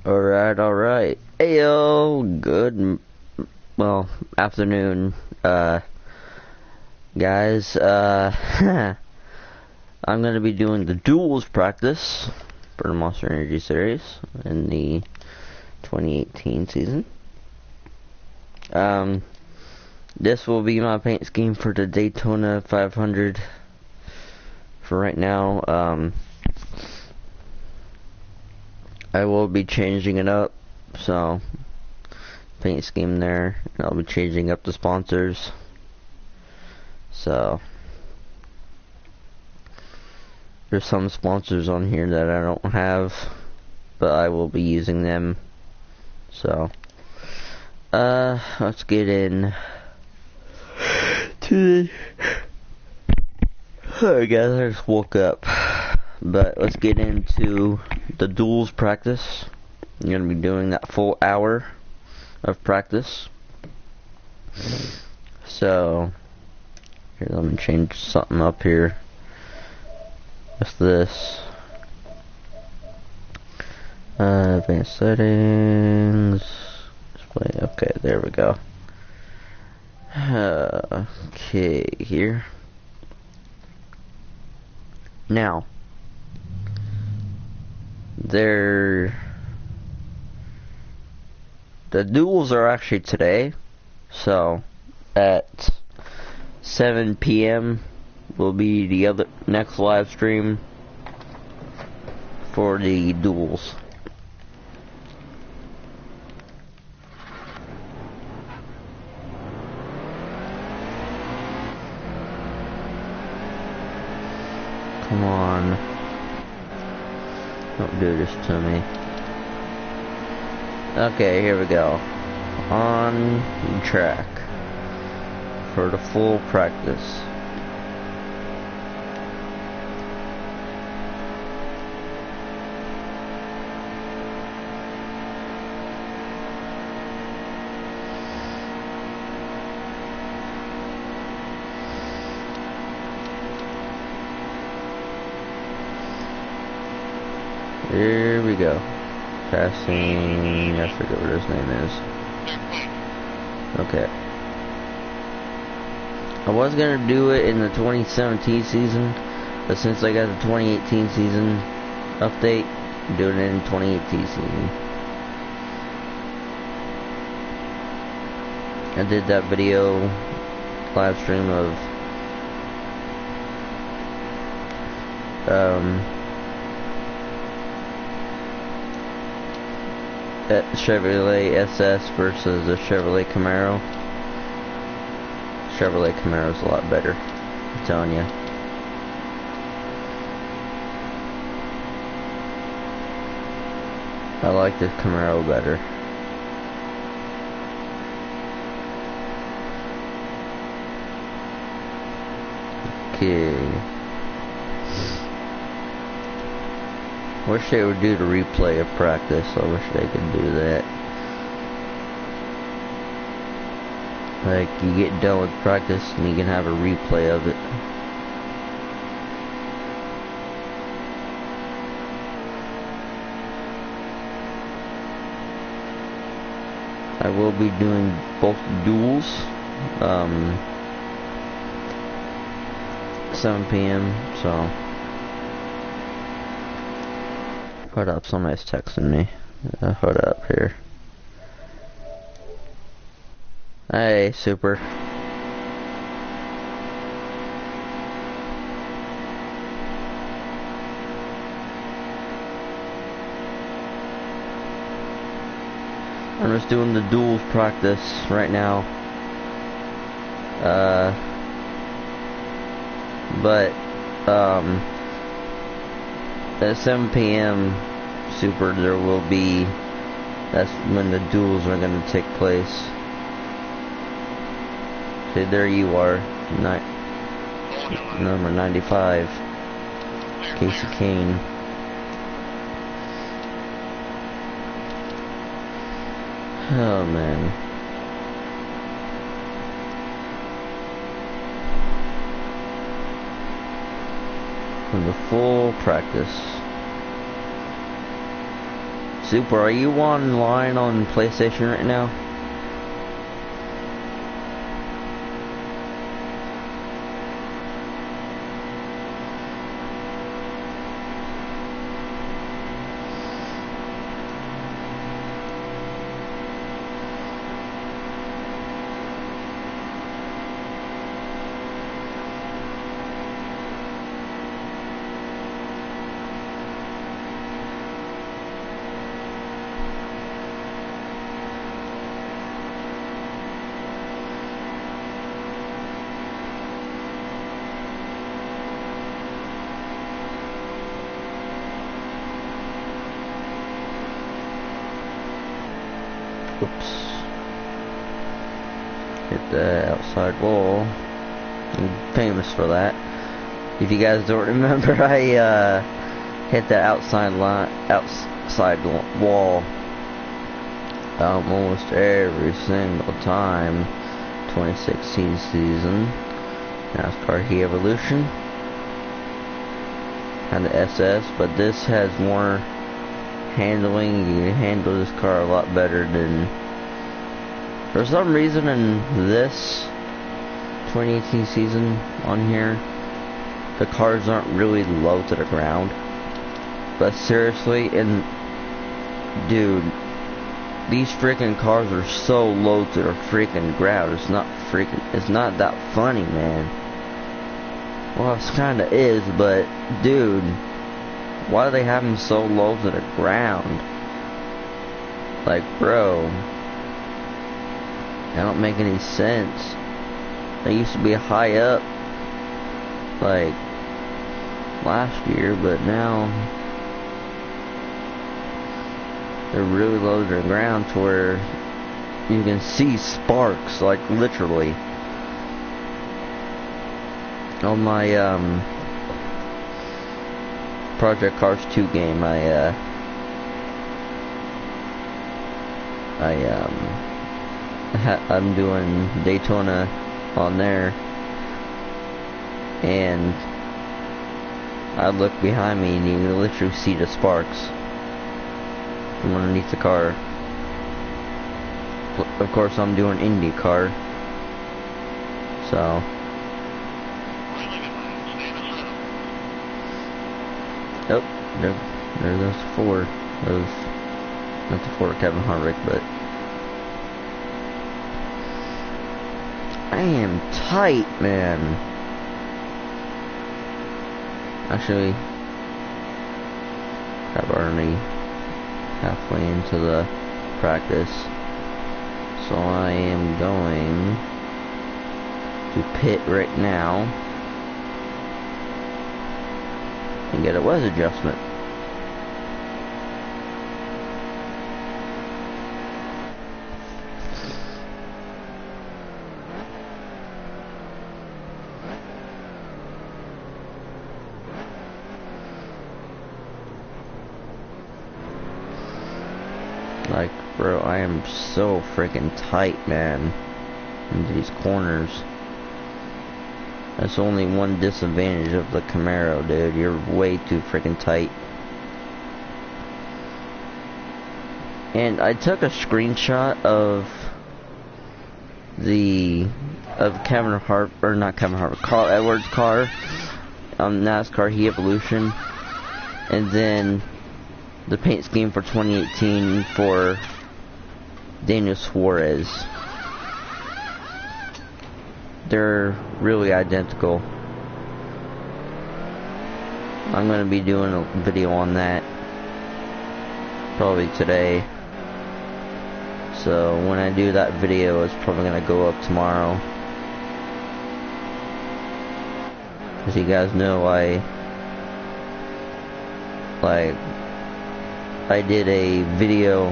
Alright. Ayo, well, afternoon, guys. I'm gonna be doing the duels practice for the Monster Energy series in the 2018 season. This will be my paint scheme for the Daytona 500 for right now. I will be changing it up, so paint scheme there. I'll be changing up the sponsors. So there's some sponsors on here that I don't have, but I will be using them. So let's get in to the oh guys, I just woke up. But let's get into the duels practice. I'm going to be doing that full hour of practice. So, here, let me change something up here. What's this? Advanced settings. Display. Okay, there we go. Okay, here. Now, the duels are actually today, so at 7 p.m. will be the next live stream for the duels. Come on. Don't do this to me. Okay, here we go. On track for the full practice. Here we go. Passing, I forget what his name is. Okay. I was gonna do it in the 2017 season, but since I got the 2018 season update, I'm doing it in 2018 season. I did that video live stream of Chevrolet SS versus the Chevrolet Camaro. Chevrolet Camaro is a lot better, I'm telling you. I like the Camaro better. Okay. Wish they would do the replay of practice. I wish they could do that. Like, you get done with practice and you can have a replay of it. I will be doing both duels. 7 p.m. So. Hold up, somebody's texting me. Hold up here. Hey, super. I'm just doing the duels practice right now. At 7 p.m. super, there will be, that's when the duels are going to take place. See, there you are, number 95, Casey Kane. Oh man. from the full practice. Super, are you online on PlayStation right now? Oops. Hit the outside wall. I'm famous for that. If you guys don't remember, I hit the outside wall almost every single time. 2016 season, NASCAR Heat Evolution, and the SS, but this has more handling. You handle this car a lot better than, for some reason, in this 2018 season on here, the cars aren't really low to the ground. But seriously, and dude, these freaking cars are so low to the freaking ground. It's not that funny, man. Well, it kinda is, but dude, why do they have them so low to the ground? Like, bro, that don't make any sense. They used to be high up, like, last year, but now they're really low to the ground to where you can see sparks, like, literally. On my, Project Cars 2 game, I'm doing Daytona on there, and I look behind me and you can literally see the sparks from underneath the car. Of course, I'm doing IndyCar, so. Oh, there's those four. Not the four Kevin Harvick, but I am tight, man. Actually, I'm already halfway into the practice, so I am going to pit right now and get a wedge adjustment. Like, bro, I am so freaking tight, man, into these corners. That's only one disadvantage of the Camaro, dude. You're way too freaking tight. And I took a screenshot of Kevin Hart, or not Kevin Hart, Carl Edwards' car on NASCAR Heat Evolution, and then the paint scheme for 2018 for Daniel Suarez. They're really identical. I'm gonna be doing a video on that probably today. So when I do that video, it's probably gonna go up tomorrow. As you guys know, I did a video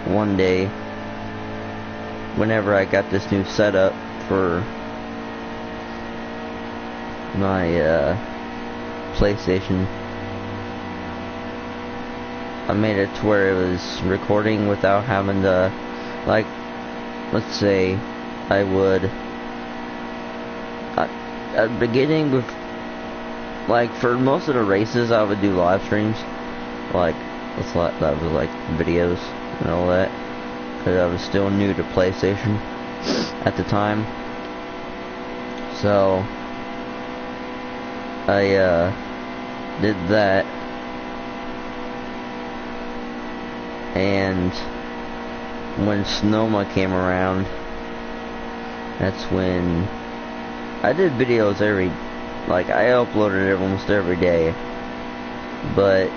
one day whenever I got this new setup for my PlayStation. I made it to where it was recording without having to, like, let's say I would at the beginning, with, like, for most of the races I would do live streams, like that was like videos and all that, because I was still new to PlayStation at the time. So I did that, and when Sonoma came around, that's when I did videos I uploaded it almost every day. But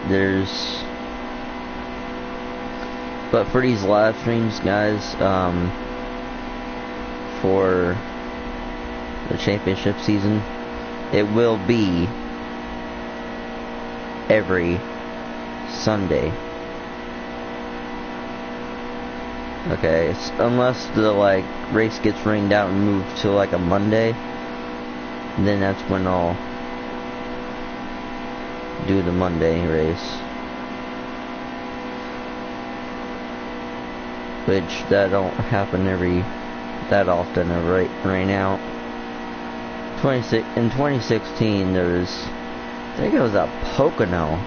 for these live streams, guys, for the championship season, it will be every Sunday. Okay, unless the race gets rained out and moved to a Monday, then that's when I'll do the Monday race, which that don't happen that often. Right now, in 2016, there was, I think it was at Pocono.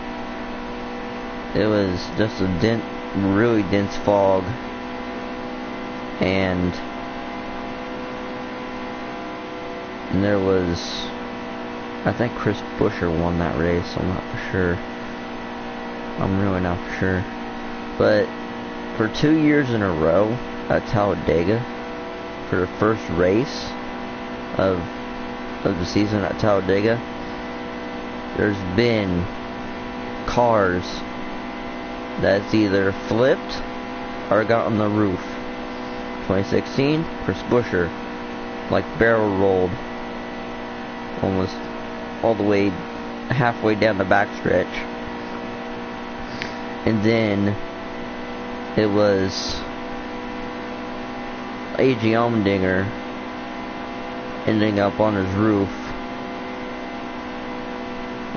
It was just a really dense fog, and there was, I think Chris Buescher won that race. I'm not for sure. I'm really not for sure. But for 2 years in a row at Talladega, for the first race of the season at Talladega, there's been cars that's either flipped or got on the roof. 2016, Chris Buescher barrel rolled almost all the way halfway down the backstretch, and then it was A.J. Allmendinger ending up on his roof,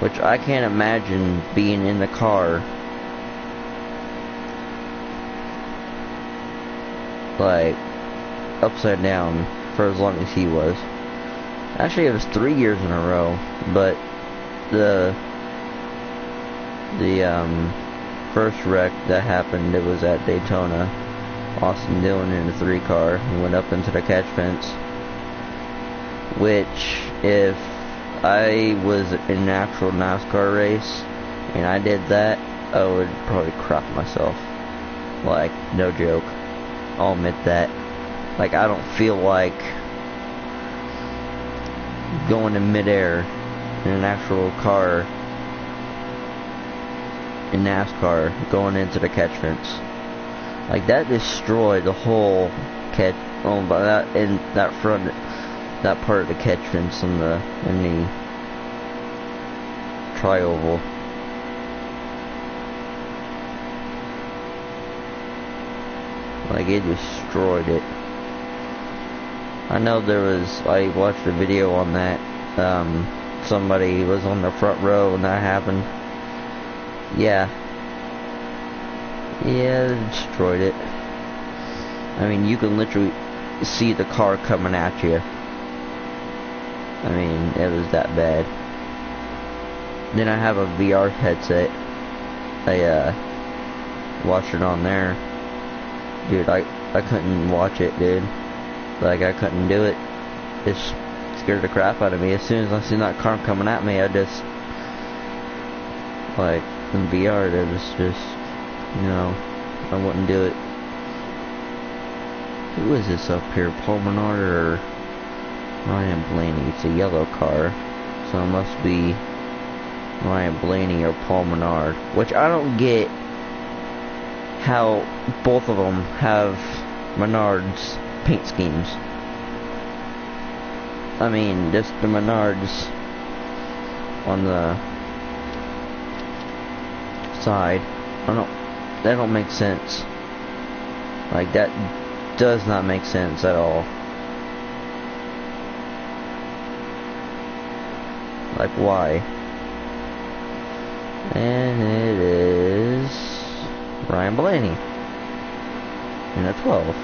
which I can't imagine being in the car upside down for as long as he was. Actually, it was 3 years in a row, but the first wreck that happened, it was at Daytona. Austin Dillon in a 3-car went up into the catch fence, which, if I was in an actual NASCAR race and I did that, I would probably crap myself. No joke. I'll admit that. I don't feel like going in midair in an actual car in NASCAR going into the catch fence. That destroyed the whole catch, that part of the catch fence in the tri-oval. It destroyed it. I know I watched a video on that. Somebody was on the front row when that happened. Yeah, it destroyed it. I mean, you can literally see the car coming at you. I mean, it was that bad. Then I have a VR headset. I watched it on there. Dude, I couldn't watch it, dude. I couldn't do it. It scared the crap out of me. As soon as I seen that car coming at me, I just, in VR, it was just, I wouldn't do it. Who is this up here? Paul Menard or Ryan Blaney? It's a yellow car, so it must be Ryan Blaney or Paul Menard. Which I don't get how both of them have Menard's paint schemes. I mean, just the Menards on the side. That don't make sense. That does not make sense at all. Why? And it is Ryan Blaney in a 12.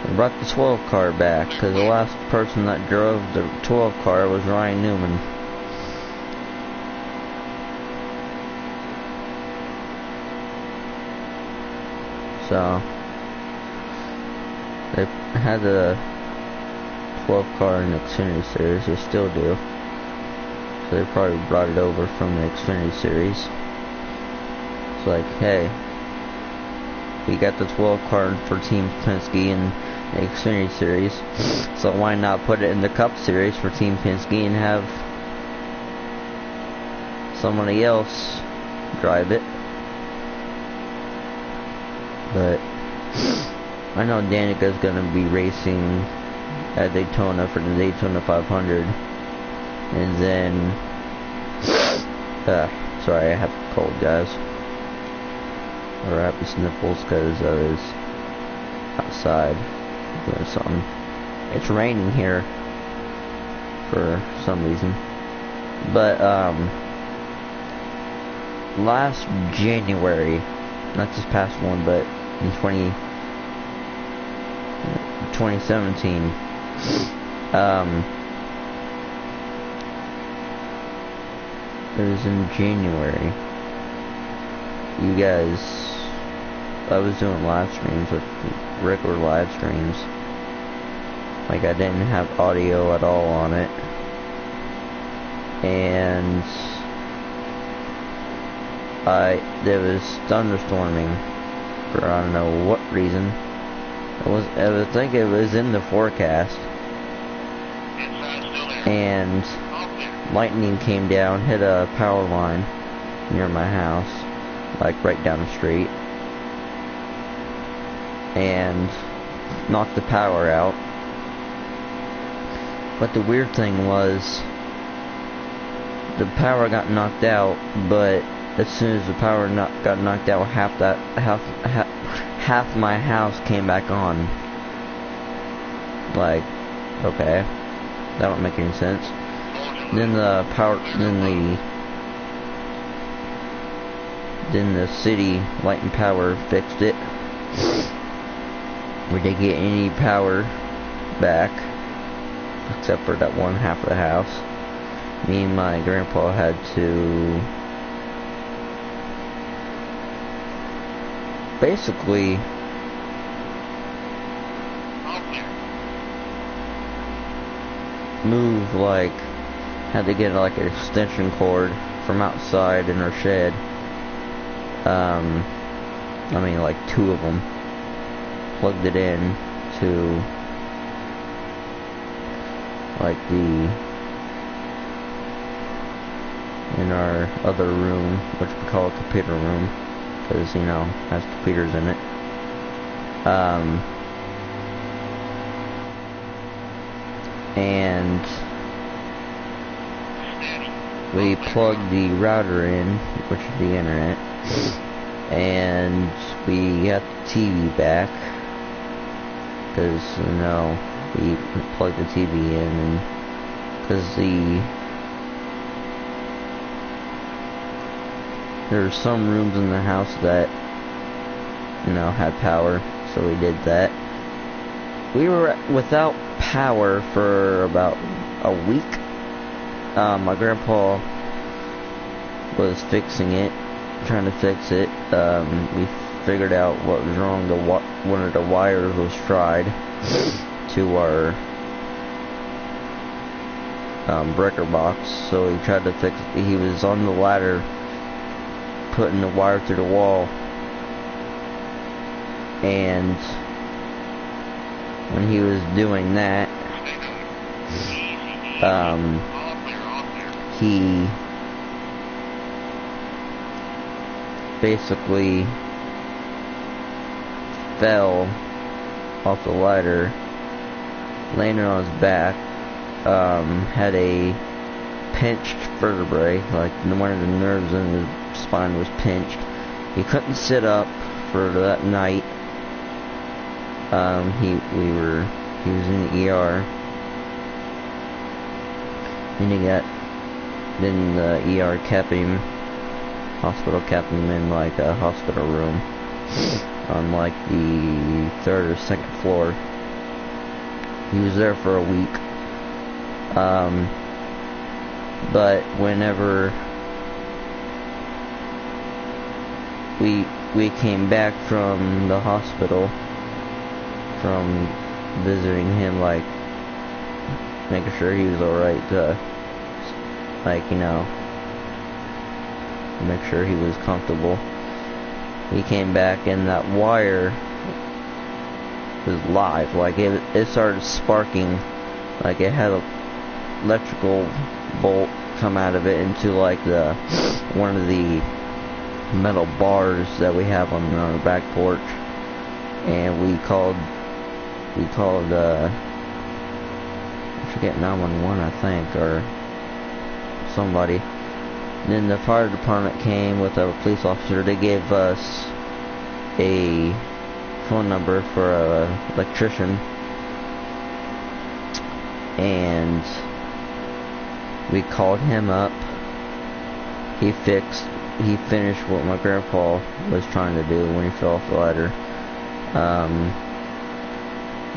They brought the 12 car back because the last person that drove the 12 car was Ryan Newman. So they had the 12 car in the Xfinity Series. They still do. So they probably brought it over from the Xfinity Series. It's like, hey, we got the 12 car for Team Penske in the Xfinity Series, so why not put it in the Cup Series for Team Penske and have somebody else drive it? But I know Danica's gonna be racing at Daytona for the Daytona 500, and then sorry, I have a cold, guys, or happy sniffles, because I was outside doing something. It's raining here for some reason, but last January, not this past one, but in 2017, it was in January. You guys, I was doing live streams with regular live streams. Like, I didn't have audio at all on it. And there was thunderstorming for I don't know what reason. I think it was in the forecast. And lightning came down, hit a power line near my house, like right down the street, and knocked the power out. But the weird thing was, the power got knocked out, but as soon as the power got knocked out, half my house came back on. Like, okay, that don't make any sense. Then the city light and power fixed it. We didn't get any power back, except for that one half of the house. Me and my grandpa had to basically move, like, had to get like an extension cord from outside in our shed. I mean, like 2 of them, plugged it in to like in our other room, which we call a computer room, because, you know, has computers in it. And we plugged the router in, which is the internet, and we got the TV back, because, you know, we plugged the TV in, and because there were some rooms in the house that, you know, had power, so we did that. We were without power for about a week. My grandpa was fixing it, trying to fix it. We figured out what was wrong. One of the wires was fried to our breaker box, so he tried to fix it. He was on the ladder putting the wire through the wall, and when he was doing that, he basically fell off the ladder, landed on his back, had a pinched vertebrae, like one of the nerves in his spine was pinched. He couldn't sit up for that night. He was in the ER. Then the ER hospital kept him in like a hospital room on like the 3rd or 2nd floor. He was there for a week. But whenever we we came back from the hospital from visiting him, like making sure he was alright, like, you know, make sure he was comfortable. He came back and that wire was live, like it started sparking, like it had a electrical bolt come out of it into like the one of the metal bars that we have on our back porch, and we called I forget 911, I think, or somebody. Then the fire department came with a police officer. They gave us a phone number for an electrician, and we called him up. He finished what my grandpa was trying to do when he fell off the ladder.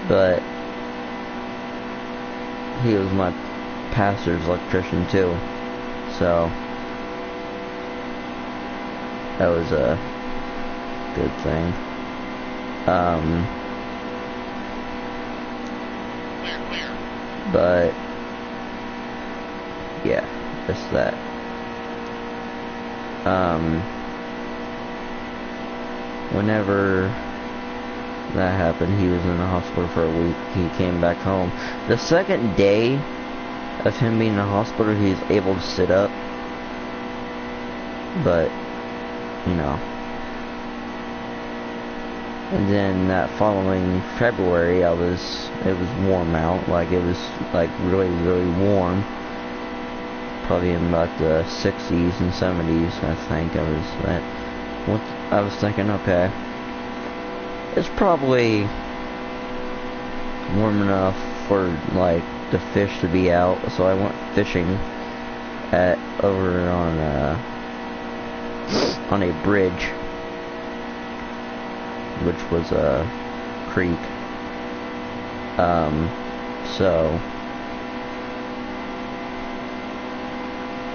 But he was my pastor's electrician too, so that was a good thing. But yeah, just that. Whenever that happened, he was in the hospital for a week. He came back home. The second day of him being in the hospital, he was able to sit up. But, you know. And then that following February, it was warm out. Like, it was, like, really, really warm. Probably in about the 60s and 70s, I think. I was thinking, okay, it's probably warm enough for like the fish to be out, so I went fishing over on a bridge, which was a creek. So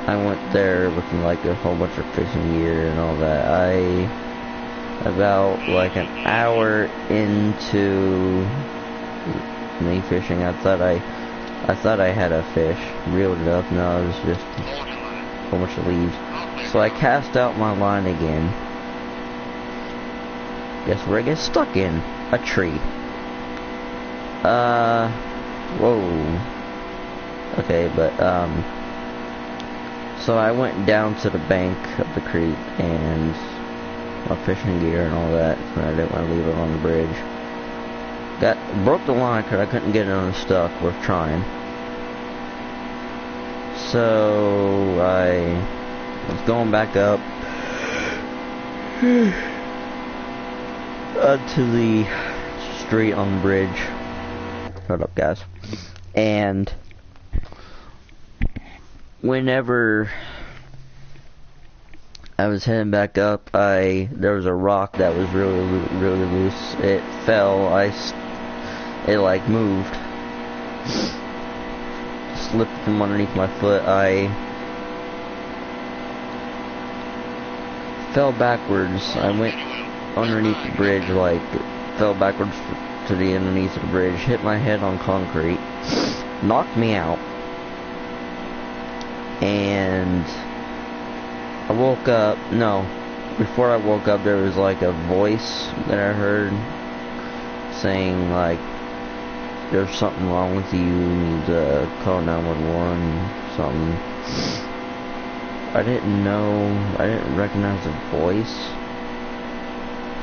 I went there with like a whole bunch of fishing gear and all that. About like an hour into me fishing, I thought I had a fish. Reeled it up. No, it was just a whole bunch of leaves. So I cast out my line again. Guess where I get stuck in? A tree. Whoa. Okay, but so I went down to the bank of the creek and my fishing gear and all that, so I didn't want to leave it on the bridge. Broke the line because I couldn't get it unstuck, worth trying. So I was going back up to the street on the bridge. Hold up, guys. And whenever I was heading back up, there was a rock that was really, really loose. It fell. It like moved, slipped from underneath my foot. I fell backwards. I went underneath the bridge, like fell backwards to the underneath of the bridge, hit my head on concrete, knocked me out, and I woke up. No, before I woke up, there was like a voice that I heard saying like, "There's something wrong with you. You need to call 911." Something. I didn't recognize the voice.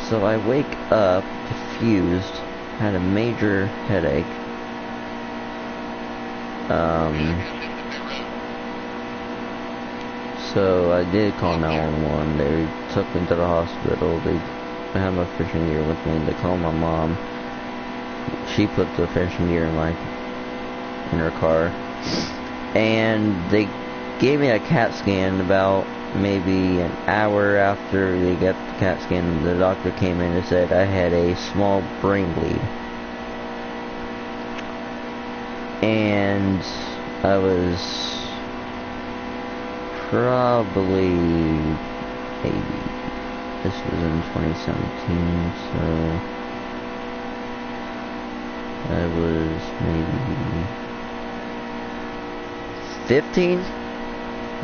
So I wake up confused, had a major headache. So I did call 911. They took me to the hospital. I had my fishing gear with me. They called my mom. She put the fishing gear in her car. And they gave me a CAT scan about maybe an hour after they got the CAT scan. The doctor came in and said I had a small brain bleed. And I was probably maybe This was in 2017, so I was maybe 15?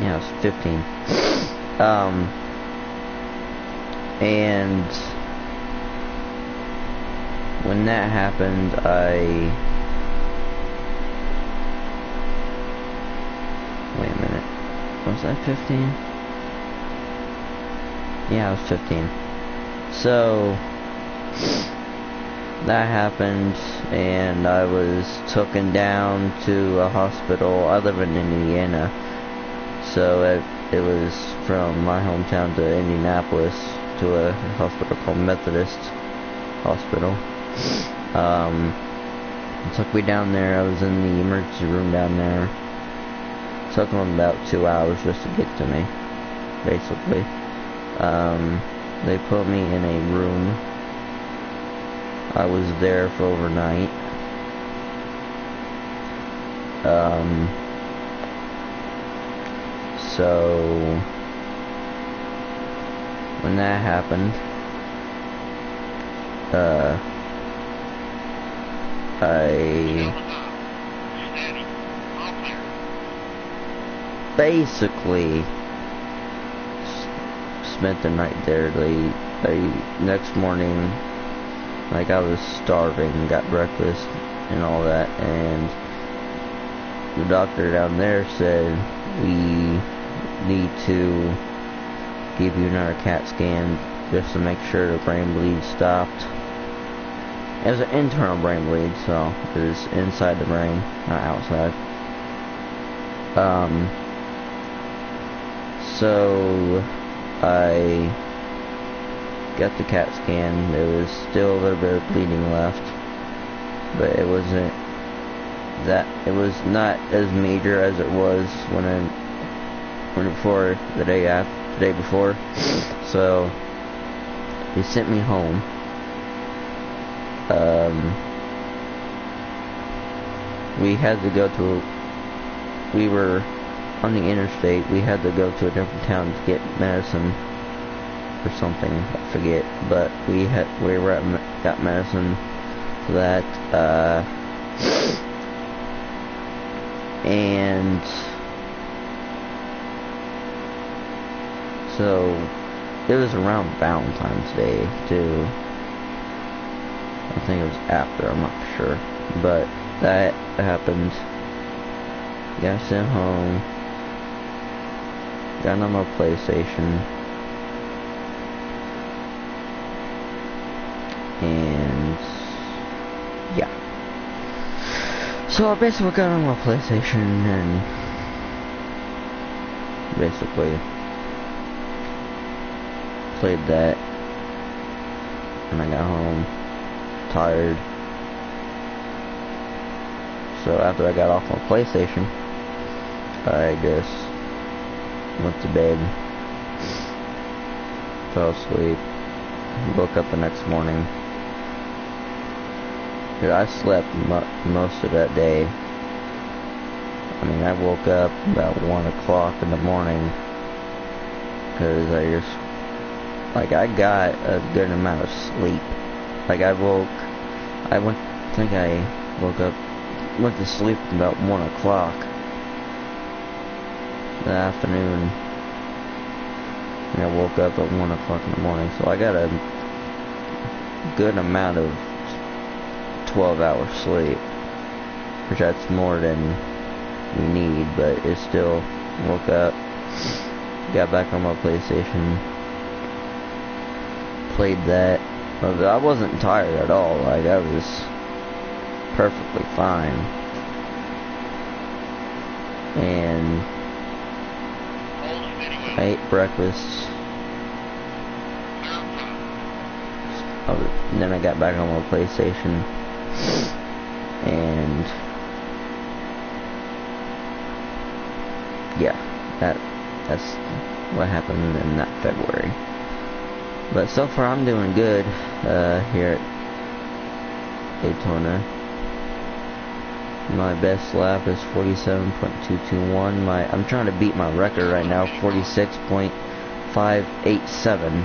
Yeah, I was 15. And when that happened, wait a minute. Was I 15? Yeah, I was 15. So that happened, and I was taken down to a hospital. I live in Indiana, so it was from my hometown to Indianapolis to a hospital called Methodist Hospital. Took me down there. I was in the emergency room down there. Took them about 2 hours just to get to me, basically. They put me in a room. I was there for overnight. So when that happened, I basically spent the night there. Next morning, like, I was starving, got breakfast and all that, and the doctor down there said, we need to give you another CAT scan just to make sure the brain bleed stopped. It was an internal brain bleed, so it was inside the brain, not outside. So I got the CAT scan. There was still a little bit of bleeding left, but it wasn't that. It was not as major as it was the day before. So they sent me home. We were on the interstate. We had to go to a different town to get medicine or something, I forget, but got medicine for that, and so it was around Valentine's Day too. I think it was after, I'm not sure, but that happened. Got sent home, got on my PlayStation, and yeah. So I basically got on my PlayStation and basically played that, and I got home tired. So after I got off my PlayStation, I just went to bed, fell asleep, woke up the next morning. Dude, I slept most of that day. I mean, I woke up about 1 o'clock in the morning, because I got a good amount of sleep. Like, went to sleep about 1 o'clock in the afternoon, and I woke up at 1 o'clock in the morning, so I got a good amount of 12-hour sleep, which that's more than we need, but it still. Woke up, got back on my PlayStation, played that. I wasn't tired at all. Like, I was perfectly fine. And I ate breakfast. And then I got back on my PlayStation. And yeah, that's what happened in that February. But so far I'm doing good here at Daytona. My best lap is 47.221. I'm trying to beat my record right now, 46.587.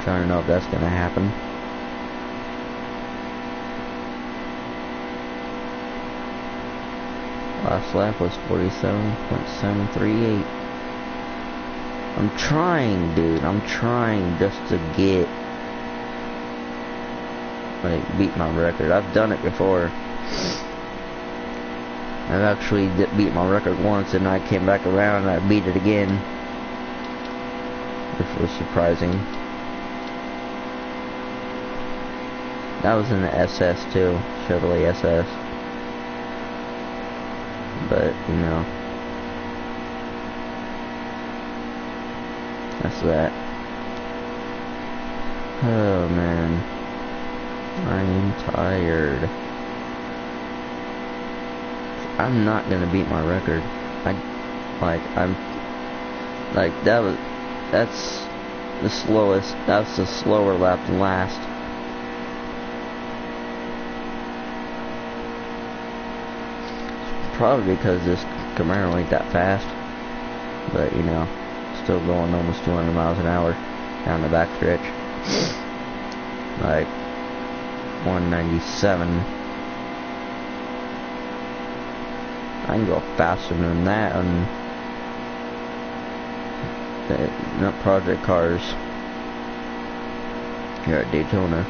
Trying to know if that's gonna happen. Last lap was 47.738. I'm trying, dude. I'm trying just to get, like, beat my record. I've done it before. I've actually beat my record once, and I came back around and I beat it again, which was surprising. That was in the SS too, Chevrolet SS. But, you know, that's that. Oh man, I am tired. I'm not gonna beat my record. That's the slowest, that's the slower lap than last. Probably because this Camaro ain't that fast, but you know, still going almost 200 miles an hour down the back stretch. Like 197. I can go faster than that on not project cars here at Daytona.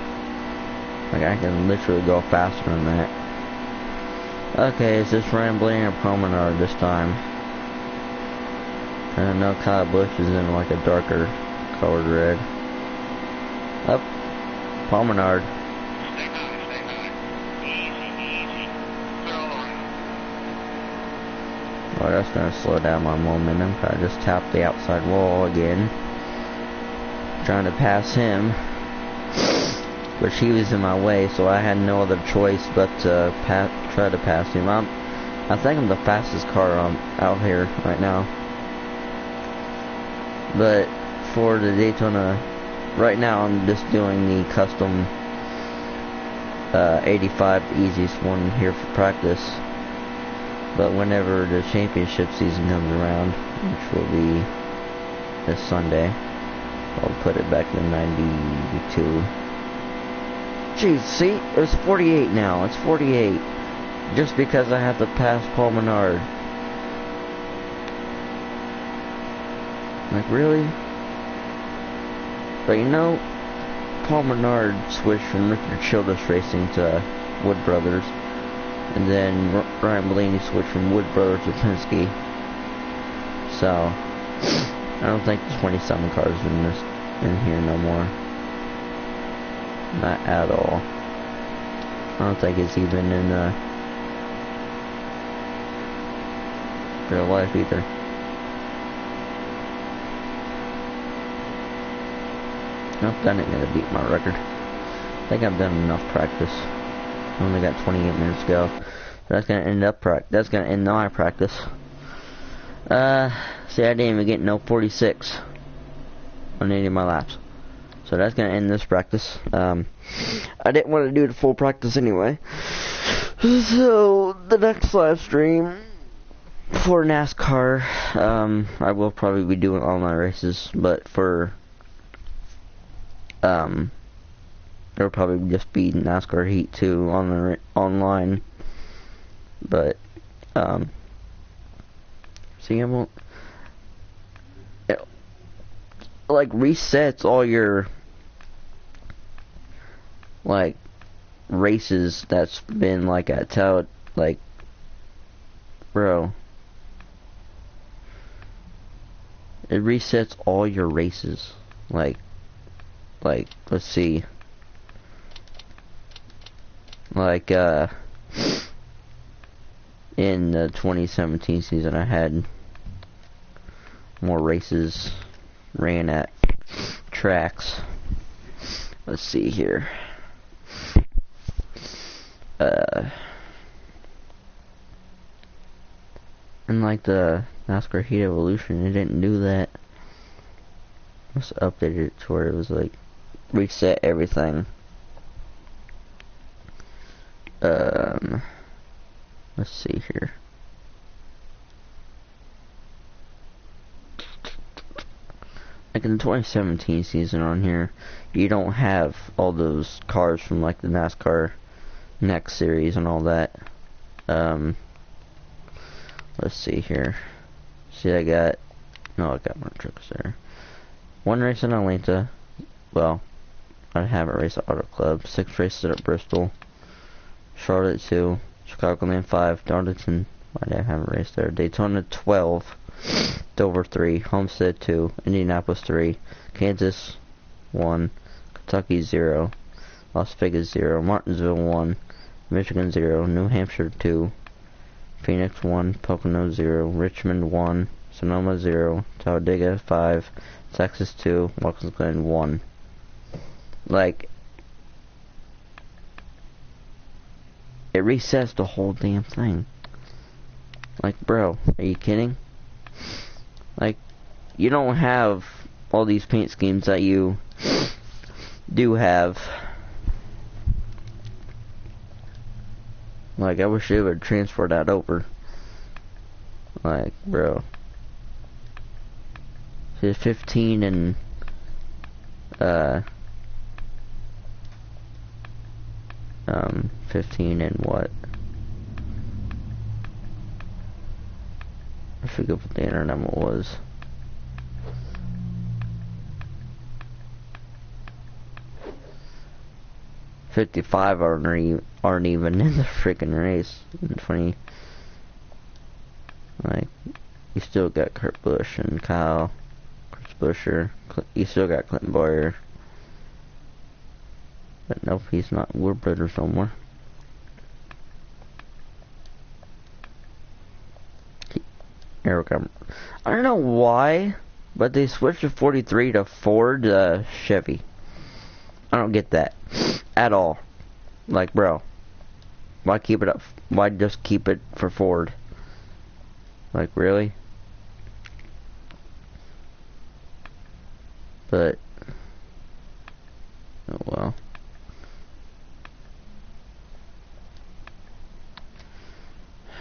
Like I can literally go faster than that. Okay, is this rambling or promenade this time? I know Kyle Busch is in like a darker colored red. Up, promenade. Stay high. Easy. Well, that's gonna slow down my momentum. I just tapped the outside wall again, trying to pass him. But he was in my way, so I had no other choice but to try to pass him. I think I'm the fastest car out here right now. But for the Daytona, right now I'm just doing the custom 85, the easiest one here for practice. But whenever the championship season comes around, which will be this Sunday, I'll put it back to 92. Jeez, see? It's 48 now. It's 48. Just because I have to pass Paul Menard. Like, really? But you know, Paul Menard switched from Richard Childress Racing to Wood Brothers. And then Ryan Blaney switched from Wood Brothers to Penske. So, I don't think the 27 cars in here no more. Not at all. I don't think it's even in real life either. Nope, that ain't gonna beat my record. I think I've done enough practice. I only got 28 minutes to go. That's gonna end my practice. See, I didn't even get no 46 on any of my laps. So that's gonna end this practice. I didn't want to do the full practice anyway. So the next live stream for NASCAR, I will probably be doing online races, but for it'll probably just be NASCAR Heat 2 on the online. But see, I won't. It, like resets all your like races that's been like at tout, like, bro, it resets all your races, like let's see, like in the 2017 season I had more races ran at tracks. Let's see here. And like the NASCAR Heat Evolution, it didn't do that. Just updated it to where it was like reset everything. Let's see here. like in the 2017 season on here, you don't have all those cars from like the NASCAR Next series and all that. Let's see here. See, I got more trucks there. One race in Atlanta. Well, I haven't raced at Auto Club. 6 races at Bristol. Charlotte 2. Chicagoland 5. Darlington, I haven't raced there. Daytona 12. Dover 3. Homestead 2. Indianapolis 3. Kansas 1. Kentucky 0. Las Vegas 0. Martinsville 1. Michigan 0. New Hampshire 2. Phoenix 1. Pocono 0. Richmond 1. Sonoma 0. Talladega 5. Texas 2. Watkins Glen 1. Like, it resets the whole damn thing. Like, bro, are you kidding? Like, you don't have all these paint schemes that you do have. Like, I wish they would transfer that over. Like, bro. See, 15 and 15 and what? I forget what the internet was. $55 aren't even in the freaking race. In 20, like, you still got Kurt Busch and Kyle, Chris Buescher. You still got Clinton Boyer. But nope, he's not Wood Brothers no more. Eric, I don't know why, but they switched the 43 to Ford Chevy. I don't get that at all. Like, bro, why keep it up? Why just keep it for Ford? Like, really? But, oh well.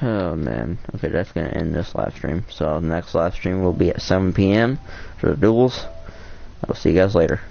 Oh man. Okay, that's gonna end this live stream. So the next live stream will be at 7 p.m. for the duels. I'll see you guys later.